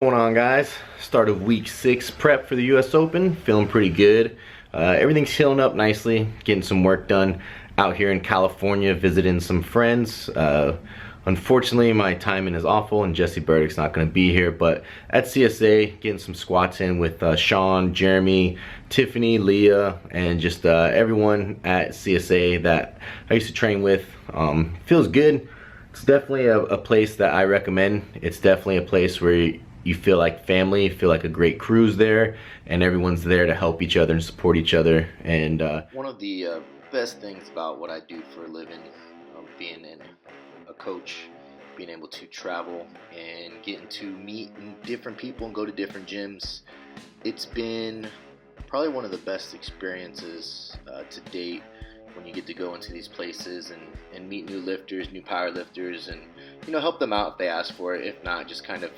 What's going on, guys? Start of week 6 prep for the US Open. Feeling pretty good. Everything's healing up nicely, getting some work done out here in California, visiting some friends. Unfortunately, my timing is awful and Jesse Burdick's not going to be here, but at CSA, getting some squats in with Sean, Jeremy, Tiffany, Leah, and just everyone at CSA that I used to train with. Feels good. It's definitely a place that I recommend. It's definitely a place where you feel like family, feel like a great crew's there, and everyone's there to help each other and support each other. And one of the best things about what I do for a living, being a coach, being able to travel and getting to meet different people and go to different gyms, it's been probably one of the best experiences to date when you get to go into these places and meet new lifters, new power lifters, and help them out if they ask for it. If not, just kind of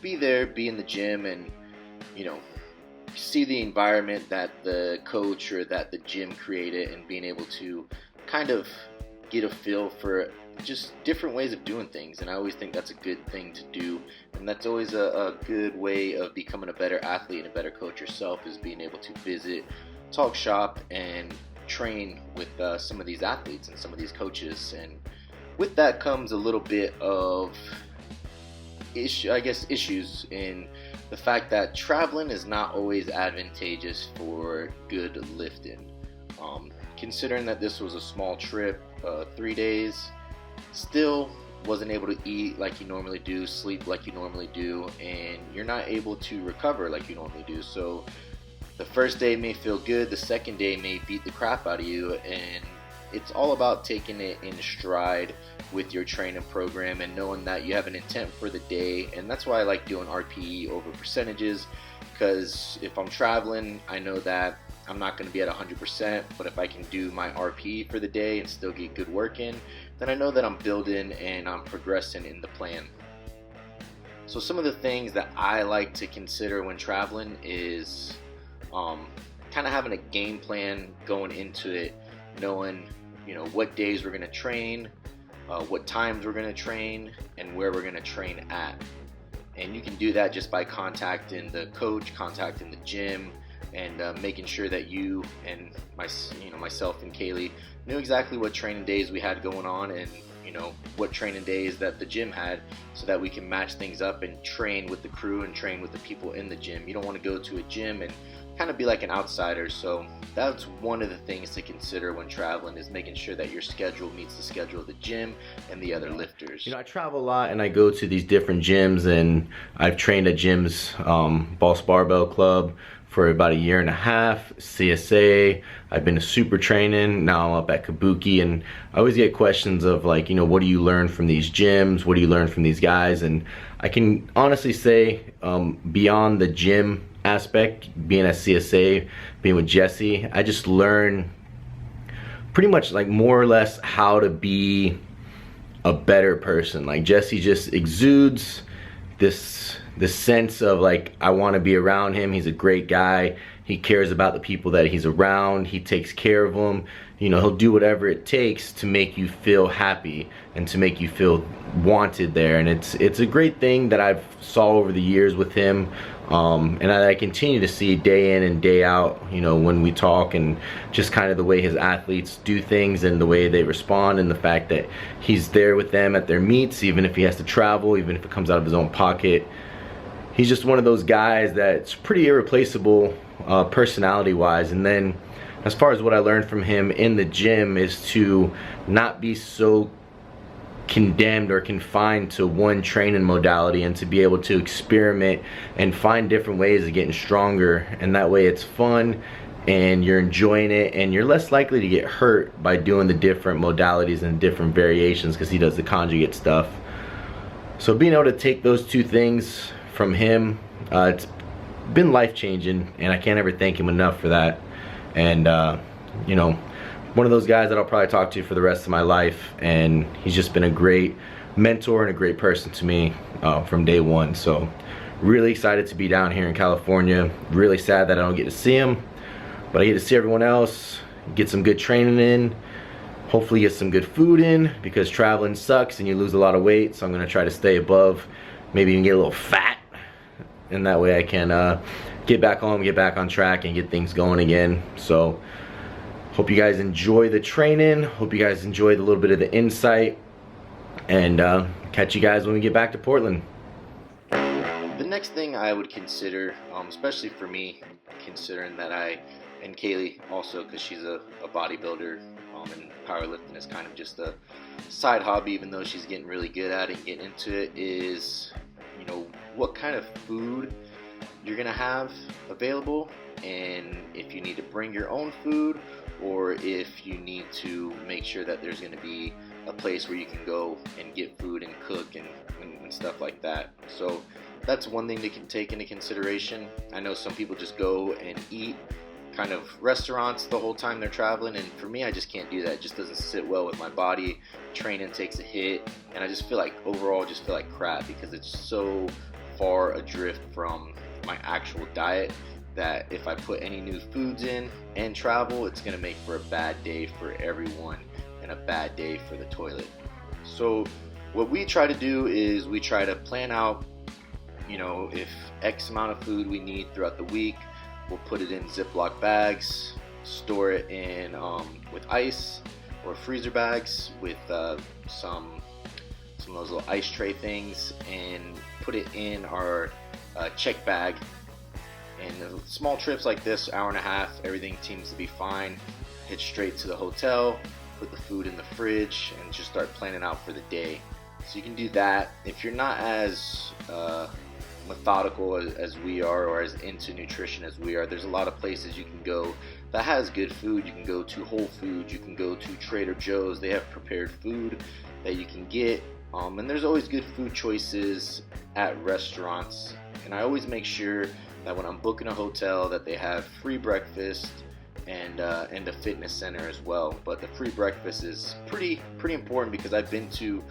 be there, be in the gym, and see the environment that the coach or that the gym created, and being able to kind of get a feel for just different ways of doing things. And I always think that's a good thing to do, and that's always a good way of becoming a better athlete and a better coach yourself, is being able to visit, talk shop, and train with some of these athletes and some of these coaches. And with that comes a little bit of issues in the fact that traveling is not always advantageous for good lifting. Considering that this was a small trip, 3 days, still wasn't able to eat like you normally do, sleep like you normally do, and you're not able to recover like you normally do. So the first day may feel good, the second day may beat the crap out of you, and it's all about taking it in stride with your training program and knowing that you have an intent for the day. And that's why I like doing RPE over percentages, because if I'm traveling, I know that I'm not going to be at 100%, but if I can do my RPE for the day and still get good work in, then I know that I'm building and I'm progressing in the plan. So some of the things that I like to consider when traveling is kind of having a game plan going into it, knowing what days we're going to train, what times we're going to train, and where we're going to train at. And you can do that just by contacting the coach, contacting the gym, and making sure that you and myself and Kaylee knew exactly what training days we had going on, and what training days that the gym had, so that we can match things up and train with the crew and train with the people in the gym. You don't want to go to a gym and kind of be like an outsider. So that's one of the things to consider when traveling, is making sure that your schedule meets the schedule of the gym and the other lifters. I travel a lot and I go to these different gyms, and I've trained at gyms, Boss Barbell Club for about 1.5 years, CSA, I've been to Super Training, now I'm up at Kabuki, and I always get questions of like, what do you learn from these gyms? What do you learn from these guys? And I can honestly say, beyond the gym aspect, being at CSA, being with Jesse, I just learn pretty much like more or less how to be a better person. Like Jesse just exudes this sense of like, I want to be around him. He's a great guy. He cares about the people that he's around. He takes care of them. He'll do whatever it takes to make you feel happy and to make you feel wanted there. And it's a great thing that I've saw over the years with him. And I continue to see day in and day out, when we talk, and just kind of the way his athletes do things and the way they respond, and the fact that he's there with them at their meets, even if he has to travel, even if it comes out of his own pocket. He's just one of those guys that's pretty irreplaceable personality-wise. And then as far as what I learned from him in the gym is to not be so condemned or confined to one training modality, and to be able to experiment and find different ways of getting stronger. And that way it's fun and you're enjoying it, and you're less likely to get hurt by doing the different modalities and different variations, because he does the conjugate stuff. So being able to take those two things from him, it's been life-changing, and I can't ever thank him enough for that. And one of those guys that I'll probably talk to for the rest of my life, and he's just been a great mentor and a great person to me from day one. So really excited to be down here in California. Really sad that I don't get to see him, but I get to see everyone else, get some good training in, hopefully get some good food in, because traveling sucks and you lose a lot of weight. So I'm gonna try to stay above, maybe even get a little fat and that way I can get back home, get back on track, and get things going again. So hope you guys enjoy the training. Hope you guys enjoyed a little bit of the insight, and catch you guys when we get back to Portland. The next thing I would consider, especially for me, considering that and Kaylee also, because she's a bodybuilder, and powerlifting is kind of just a side hobby, even though she's getting really good at it and getting into it, is, you know, what kind of food you're gonna have available, and if you need to bring your own food, or if you need to make sure that there's gonna be a place where you can go and get food and cook and stuff like that. So that's one thing to take into consideration. I know some people just go and eat kind of restaurants the whole time they're traveling, and for me, I just can't do that. It just doesn't sit well with my body. Training takes a hit, and I just feel like overall just feel like crap because it's so far adrift from my actual diet that if I put any new foods in and travel, it's gonna make for a bad day for everyone and a bad day for the toilet. So what we try to do is we try to plan out, you know, if X amount of food we need throughout the week, we'll put it in Ziploc bags, store it in with ice, or freezer bags with some of those little ice tray things, and put it in our check bag. And small trips like this, hour and a half, everything seems to be fine. Head straight to the hotel, put the food in the fridge, and just start planning out for the day. So you can do that. If you're not as methodical as we are, or as into nutrition as we are, there's a lot of places you can go that has good food. You can go to Whole Foods, you can go to Trader Joe's. They have prepared food that you can get, and there's always good food choices at restaurants. And I always make sure that when I'm booking a hotel that they have free breakfast and a fitness center as well. But the free breakfast is pretty important, because I've been to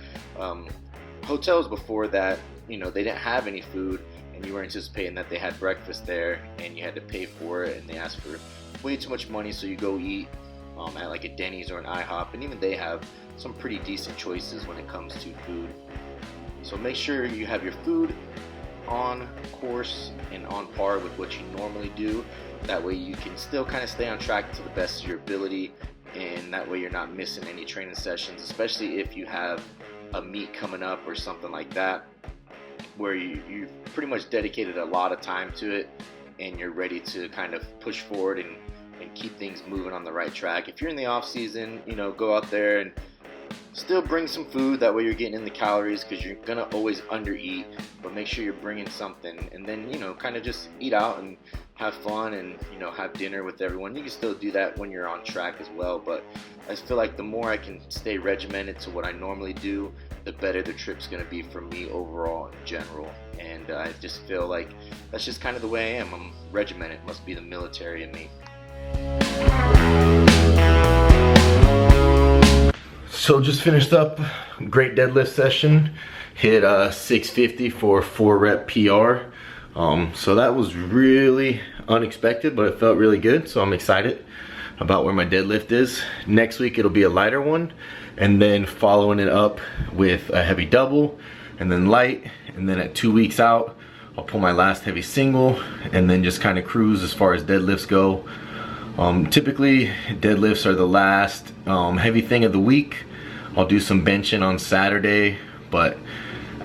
hotels before that, you know, they didn't have any food, and you were anticipating that they had breakfast there, and you had to pay for it, and they asked for way too much money, so you go eat at like a Denny's or an IHOP, and even they have some pretty decent choices when it comes to food. So make sure you have your food on course and on par with what you normally do. That way you can still kind of stay on track to the best of your ability, and that way you're not missing any training sessions, especially if you have a meet coming up or something like that, where you pretty much dedicated a lot of time to it, and you're ready to kind of push forward and keep things moving on the right track. If you're in the off season, you know, go out there and still bring some food. That way you're getting in the calories, because you're gonna always undereat, but make sure you're bringing something, and then, you know, kind of just eat out and have fun, and, you know, have dinner with everyone. You can still do that when you're on track as well, but I just feel like the more I can stay regimented to what I normally do, the better the trip's gonna be for me overall in general. And I just feel like that's just kind of the way I am. I'm regimented. Must be the military in me. So just finished up, great deadlift session, hit 650 for a 4-rep PR. So that was really unexpected, but it felt really good, so I'm excited about where my deadlift is. Next week it'll be a lighter one, and then following it up with a heavy double, and then light, and then at 2 weeks out I'll pull my last heavy single, and then just kind of cruise as far as deadlifts go. Typically deadlifts are the last heavy thing of the week. I'll do some benching on Saturday, but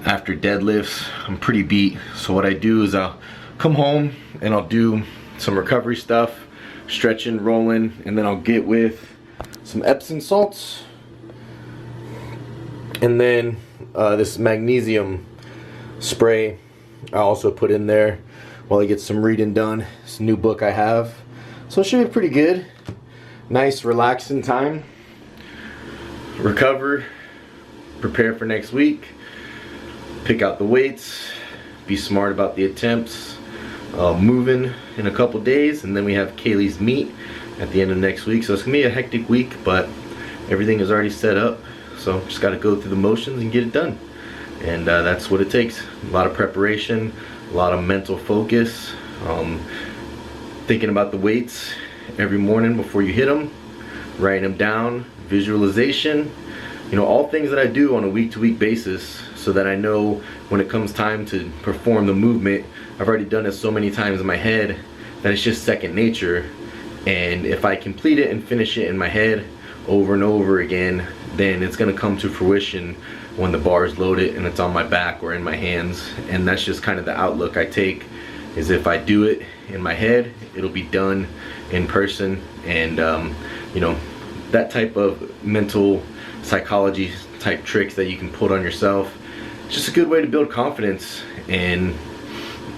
after deadlifts I'm pretty beat. So what I do is I'll come home and I'll do some recovery stuff, stretching, rolling, and then I'll get with some Epsom salts, and then this magnesium spray I also put in there while I get some reading done. It's a new book I have, so it should be pretty good. Nice relaxing time. Recover, prepare for next week, pick out the weights, be smart about the attempts, moving in a couple days, and then we have Kaylee's meet at the end of next week. So it's gonna be a hectic week, but everything is already set up, so just got to go through the motions and get it done. And that's what it takes. A lot of preparation, a lot of mental focus, thinking about the weights every morning before you hit them, writing them down, visualization, you know, all things that I do on a week-to-week basis. so that I know when it comes time to perform the movement, I've already done it so many times in my head that it's just second nature. And if I complete it and finish it in my head over and over again, then it's gonna come to fruition when the bar is loaded and it's on my back or in my hands. And that's just kind of the outlook I take, is if I do it in my head, it'll be done in person. And you know, that type of mental psychology type tricks that you can put on yourself, it's just a good way to build confidence. And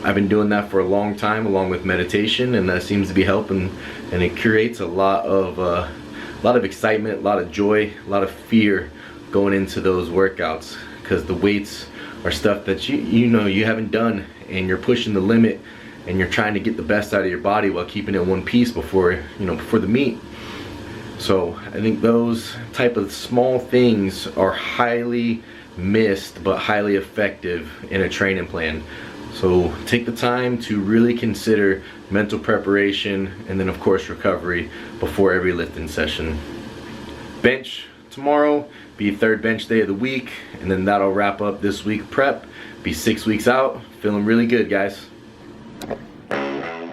I've been doing that for a long time along with meditation, and that seems to be helping, and it creates a lot of excitement, a lot of joy, a lot of fear going into those workouts, because the weights are stuff that you know you haven't done, and you're pushing the limit, and you're trying to get the best out of your body while keeping it in one piece before the meet. So I think those type of small things are highly missed but highly effective in a training plan. So take the time to really consider mental preparation, and then of course recovery before every lifting session. Bench tomorrow, be third bench day of the week, and then that'll wrap up this week prep. Be 6 weeks out, feeling really good, guys.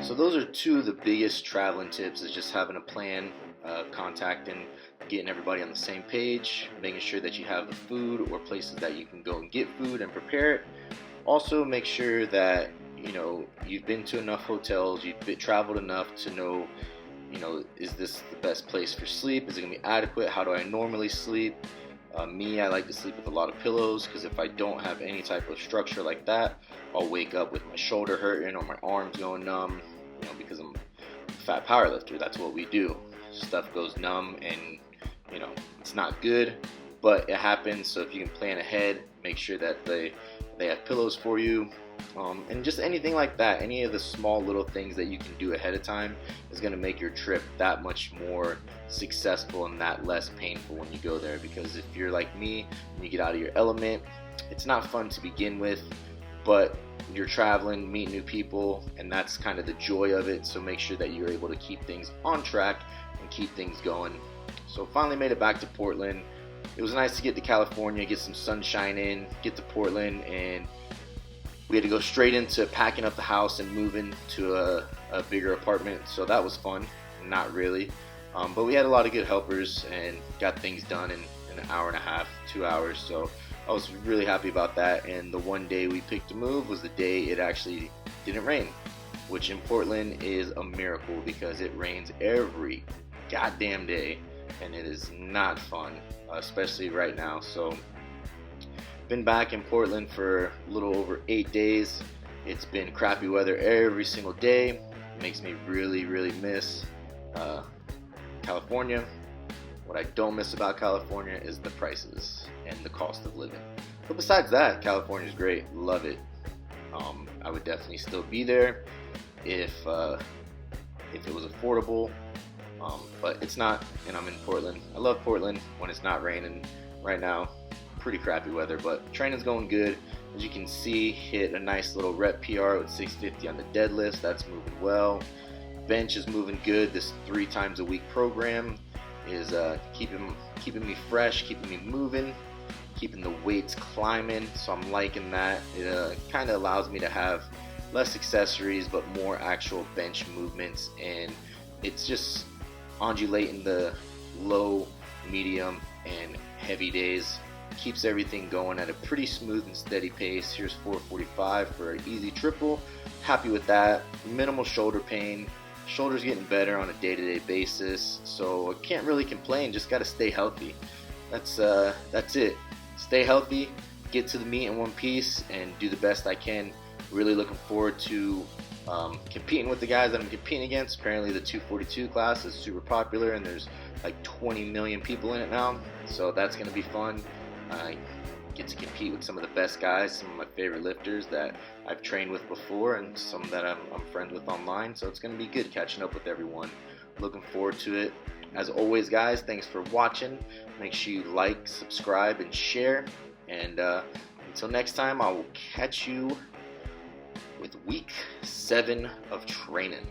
So those are two of the biggest traveling tips, is just having a plan, contacting, getting everybody on the same page, making sure that you have the food or places that you can go and get food and prepare it. Also make sure that you've been to enough hotels, you've traveled enough to know, is this the best place for sleep? Is it gonna be adequate? How do I normally sleep? Me, I like to sleep with a lot of pillows, because if I don't have any type of structure like that, I'll wake up with my shoulder hurting or my arms going numb, because I'm a fat powerlifter. That's what we do. Stuff goes numb, and it's not good, but it happens. So if you can plan ahead, make sure that they have pillows for you, and just anything like that. Any of the small little things that you can do ahead of time is going to make your trip that much more successful and that less painful when you go there. Because if you're like me and you get out of your element, it's not fun to begin with, but you're traveling, meet new people, and that's kind of the joy of it. So make sure that you're able to keep things on track and keep things going. So finally made it back to Portland. It was nice to get to California, get some sunshine in, get to Portland, and we had to go straight into packing up the house and moving to a bigger apartment. So that was fun. Not really, but we had a lot of good helpers and got things done in an hour and a half, 2 hours. So I was really happy about that. And the one day we picked to move was the day it actually didn't rain, which in Portland is a miracle, because it rains every goddamn day, and it is not fun, especially right now. So been back in Portland for a little over 8 days. It's been crappy weather every single day. It makes me really miss California. What I don't miss about California is the prices and the cost of living. But besides that, California is great. Love it. I would definitely still be there if it was affordable. But it's not, and I'm in Portland. I love Portland when it's not raining. Right now, pretty crappy weather, but training's going good. As you can see, hit a nice little rep PR with 650 on the deadlifts. That's moving well. Bench is moving good. This 3 times a week program is keeping me fresh, keeping me moving, keeping the weights climbing. So I'm liking that. It kind of allows me to have less accessories but more actual bench movements, and it's just undulating the low, medium, and heavy days. Keeps everything going at a pretty smooth and steady pace. Here's 445 for an easy triple. Happy with that. Minimal shoulder pain. Shoulder's getting better on a day-to-day basis, so I can't really complain. Just got to stay healthy. That's it. Stay healthy, get to the meet in one piece, and do the best I can. Really looking forward to competing with the guys that I'm competing against. Apparently the 242 class is super popular, and there's like 20 million people in it now, so that's going to be fun. I get to compete with some of the best guys, some of my favorite lifters that I've trained with before, and some that I'm friends with online. So it's going to be good catching up with everyone. Looking forward to it. As always, guys, thanks for watching. Make sure you like, subscribe, and share. And until next time, I will catch you with week 7 of training.